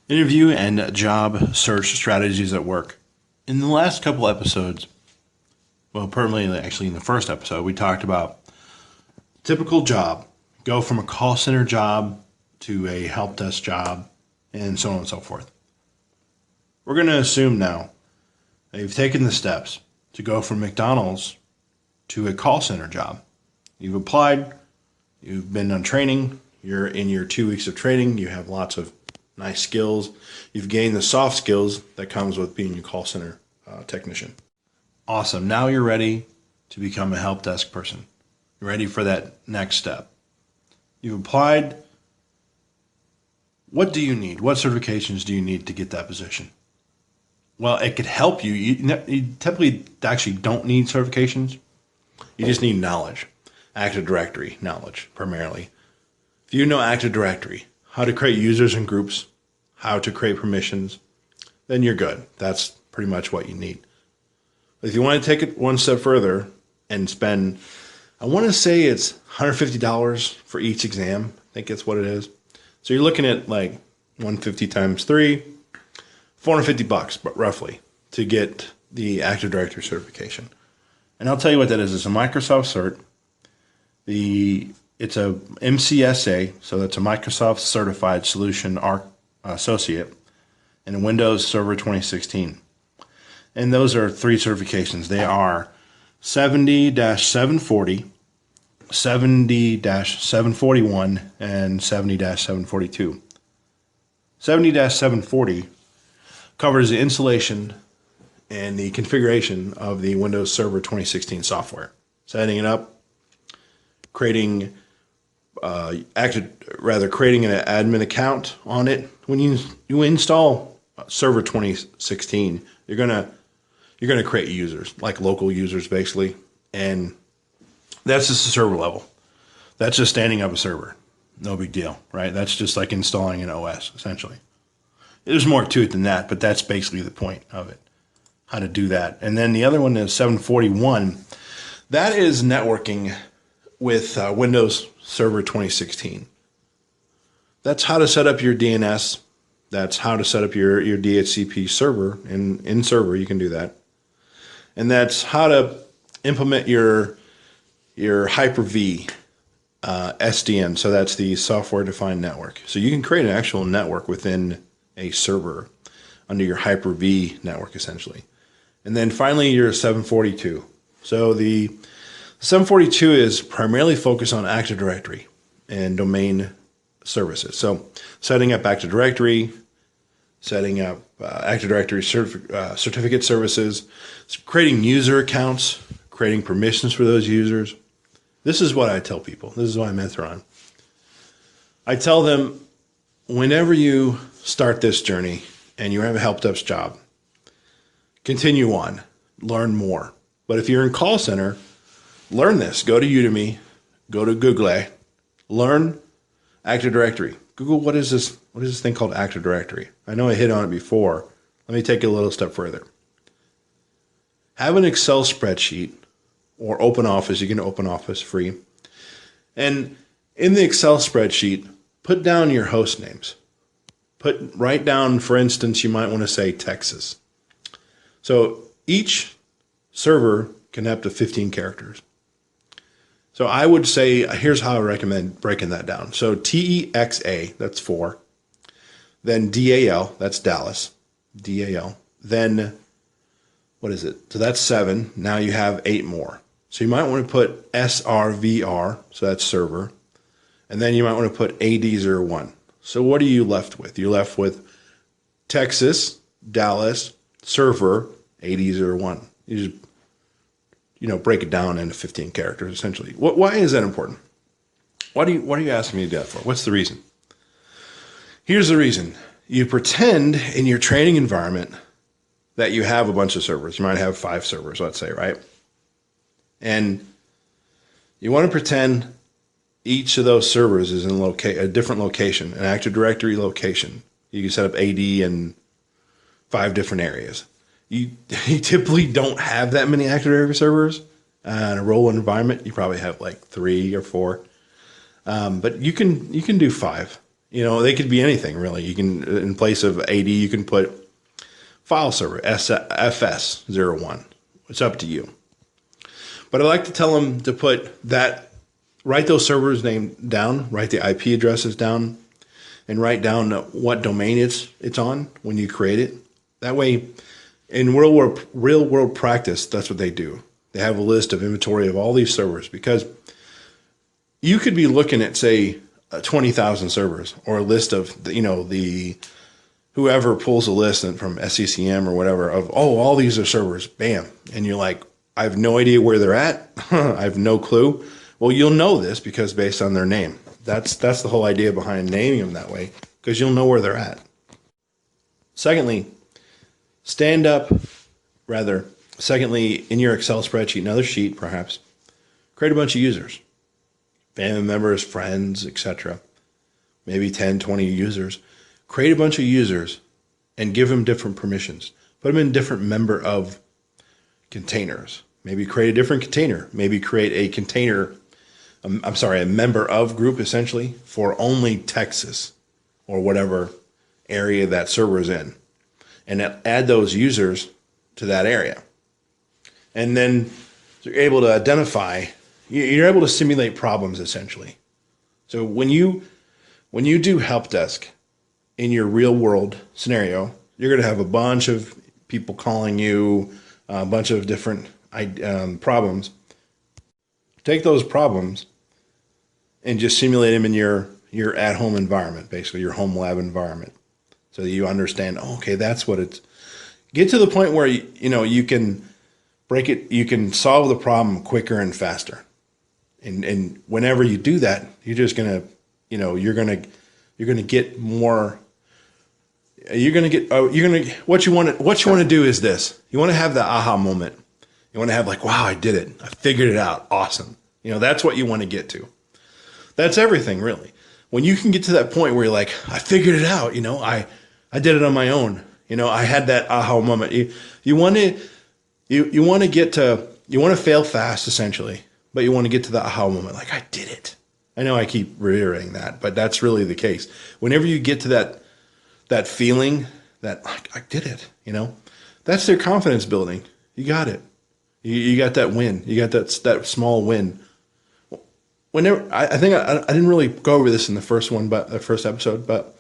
Interview and job search strategies at work. In the last couple episodes, permanently actually in the first episode, we talked about typical job. Go from a call center job to a help desk job and so on and so forth. We're going to assume now that you've taken the steps to go from McDonald's to a call center job. You've applied, you've been on training, you're in your 2 weeks of training, you have lots of nice skills. You've gained the soft skills that comes with being a call center technician. Awesome. Now you're ready to become a help desk person. You're ready for that next step. You've applied. What do you need? What certifications do you need to get that position? Well, it could help you. You typically actually don't need certifications. You just need knowledge. Active Directory knowledge, primarily. If you know Active Directory, how to create users and groups, how to create permissions, then you're good. That's pretty much what you need. But if you want to take it one step further and spend, I want to say it's $150 for each exam. I think that's what it is. So you're looking at like 150 times 3, $450, but roughly, to get the Active Directory certification. And I'll tell you what that is. It's a Microsoft cert. It's a MCSA, so that's a Microsoft Certified Solution Associate, and a Windows Server 2016. And those are 3 certifications. They are 70-740, 70-741, and 70-742. 70-740 covers the installation and the configuration of the Windows Server 2016 software, setting it up, creating creating an admin account on it. When you install Server 2016, you're gonna create users, like local users basically, and that's just the server level. That's just standing up a server. No big deal, right? That's just like installing an OS, essentially. There's more to it than that, but that's basically the point of it, how to do that. And then the other one is 741. That is networking with Windows Server 2016. That's how to set up your DNS. That's how to set up your DHCP server. In server, you can do that. And that's how to implement your Hyper-V SDN. So that's the software-defined network. So you can create an actual network within a server under your Hyper-V network, essentially. And then finally, your 742. So the 742 is primarily focused on Active Directory and domain services. So setting up Active Directory, setting up Active Directory certificate services, creating user accounts, creating permissions for those users. This is what I tell people. This is what I mentor on. I tell them, whenever you start this journey and you have a help desk job, continue on, learn more. But if you're in call center, learn this. Go to Udemy, go to Google, learn Active Directory. Google, what is this thing called Active Directory? I know I hit on it before. Let me take it a little step further. Have an Excel spreadsheet or OpenOffice. You can OpenOffice free. And in the Excel spreadsheet, put down your host names. Write down, for instance, you might want to say Texas. So each server can have up to 15 characters. So I would say, here's how I recommend breaking that down. So TEXA, that's 4. Then DAL, that's Dallas, DAL. Then, what is it? So that's 7. Now you have 8 more. So you might want to put SRVR, so that's server. And then you might want to put AD01. So what are you left with? You're left with Texas, Dallas, server, AD01. You just break it down into 15 characters, essentially. Why is that important? What are you asking me to do that for? What's the reason? Here's the reason. You pretend in your training environment that you have a bunch of servers. You might have 5 servers, let's say, right? And you want to pretend each of those servers is in a different location, an Active Directory location. You can set up AD in 5 different areas. You typically don't have that many Active Directory servers. In a role environment, you probably have like 3 or 4. But you can do 5. They could be anything really. You can, in place of AD, you can put file server, FS01. It's up to you. But I like to tell them to write those servers name down, write the IP addresses down, and write down what domain it's on when you create it. That way, in real world practice, that's what they do. They have a list of inventory of all these servers, because you could be looking at, say, 20,000 servers, or a list of the whoever pulls a list from SCCM or whatever of, all these are servers, bam, and you're like, I have no idea where they're at. I have no clue. Well, you'll know this because based on their name. That's the whole idea behind naming them that way, because you'll know where they're at. Secondly, in your Excel spreadsheet, another sheet perhaps, create a bunch of users, family members, friends, etc. Maybe 10, 20 users. Create a bunch of users and give them different permissions. Put them in different member of containers. Maybe create a different container. Maybe create a container, a member of group essentially for only Texas or whatever area that server is in. And add those users to that area. And then you're able to you're able to simulate problems essentially. So when you do help desk in your real world scenario, you're going to have a bunch of people calling you, a bunch of different problems. Take those problems and just simulate them in your at-home environment, basically your home lab environment, so that you understand, okay, that's what it's. Get to the point where you can break it, you can solve the problem quicker and faster. And whenever you do that, you're just gonna, you're gonna get more. What you want to do is this. You want to have the aha moment. You want to have like, wow, I did it. I figured it out. Awesome. That's what you want to get to. That's everything really. When you can get to that point where you're like, I figured it out. I did it on my own. I had that aha moment. You want to fail fast essentially, but you want to get to the aha moment. Like, I did it. I know I keep reiterating that, but that's really the case. Whenever you get to that feeling that like, I did it, that's their confidence building. You got it. You got that win. You got that small win. Whenever I think I didn't really go over this in the first episode, but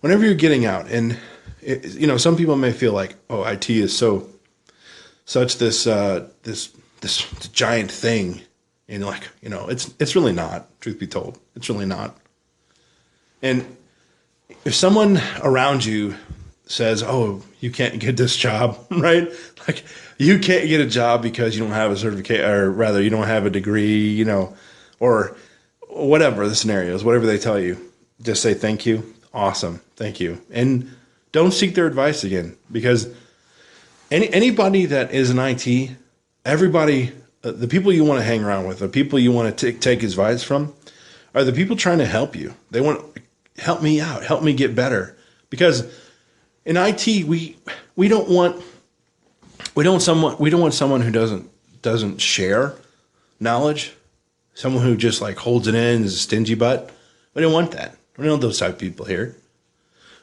whenever you're getting out and some people may feel like, oh, IT is such this giant thing, and like, it's really not. Truth be told, it's really not. And if someone around you says, oh, you can't get this job, right? Like, you can't get a job because you don't have a certificate, or rather, you don't have a degree, or whatever the scenario is, whatever they tell you, just say thank you. Awesome. Thank you. And don't seek their advice again, because anybody that is in IT, everybody, the people you want to hang around with, the people you want to take advice from, are the people trying to help you. They want to help me out, help me get better. Because in IT, we don't want someone who doesn't share knowledge, someone who just like holds it in, is a stingy butt. We don't want that. We don't want those type of people here.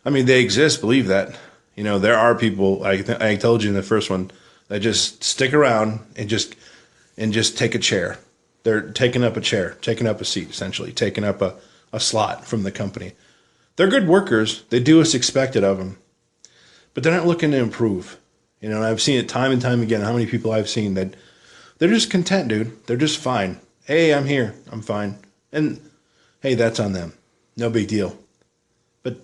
I mean, they exist, believe that. There are people, like I told you in the first one, that just stick around and just take a chair. They're taking up a chair, taking up a seat, essentially, taking up a slot from the company. They're good workers. They do what's expected of them, but they're not looking to improve. And I've seen it time and time again, how many people I've seen that they're just content, dude. They're just fine. Hey, I'm here. I'm fine. And hey, that's on them. No big deal. But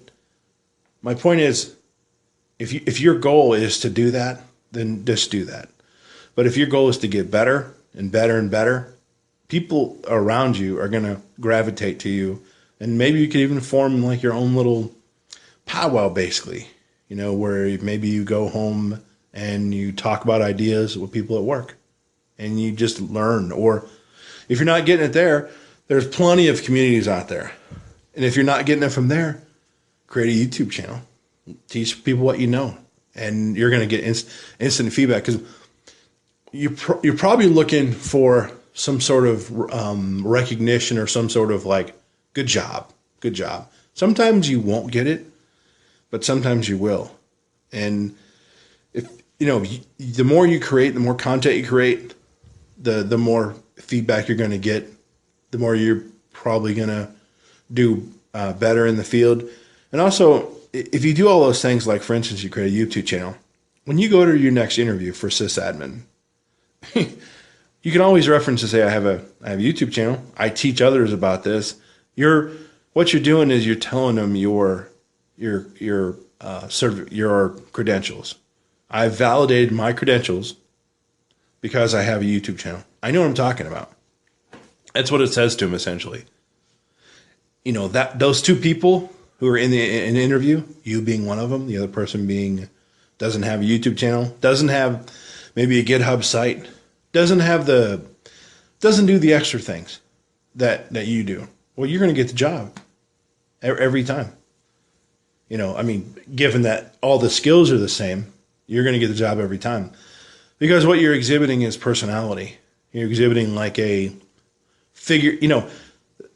my point is, if your goal is to do that, then just do that. But if your goal is to get better and better and better, people around you are going to gravitate to you. And maybe you could even form like your own little powwow, basically, where maybe you go home and you talk about ideas with people at work and you just learn. Or if you're not getting it there, there's plenty of communities out there. And if you're not getting it from there, create a YouTube channel. Teach people what you know. And you're going to get instant feedback, because you're probably looking for some sort of recognition or some sort of like, good job. Sometimes you won't get it, but sometimes you will. And if the more you create, the more content you create, the more feedback you're going to get, the more you're probably going to do better in the field. And also, if you do all those things, like for instance, you create a YouTube channel, when you go to your next interview for sysadmin, you can always reference to say, I have a YouTube channel. I teach others about this. What you're doing is you're telling them your credentials. I've validated my credentials because I have a YouTube channel. I know what I'm talking about. That's what it says to them, essentially. That those two people who are in an interview, you being one of them, the other person doesn't have a YouTube channel, doesn't have maybe a GitHub site, doesn't do the extra things that you do. Well, you're going to get the job every time. Given that all the skills are the same, you're going to get the job every time, because what you're exhibiting is personality. You're exhibiting like a figure.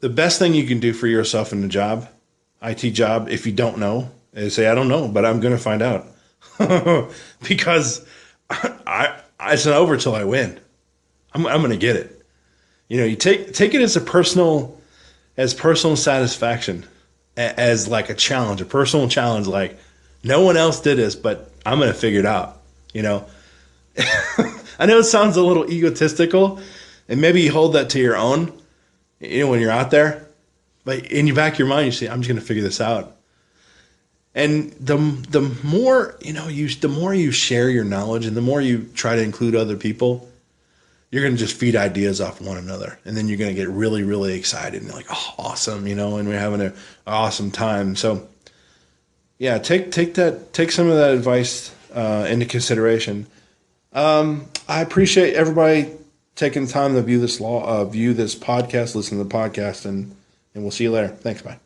The best thing you can do for yourself in the job, IT job, if you don't know, is say, I don't know, but I'm going to find out. Because it's not over till I win. I'm going to get it. You take it as personal satisfaction, as like a challenge, a personal challenge. Like, no one else did this, but I'm going to figure it out. I know it sounds a little egotistical, and maybe you hold that to your own, when you're out there, but in your back of your mind, you say, I'm just going to figure this out. And the more, the more you share your knowledge and the more you try to include other people, you're going to just feed ideas off one another. And then you're going to get really, really excited and like, oh, awesome, and we're having an awesome time. So yeah, take some of that advice into consideration. I appreciate everybody taking the time to view this podcast, listen to the podcast, and we'll see you later. Thanks, bye.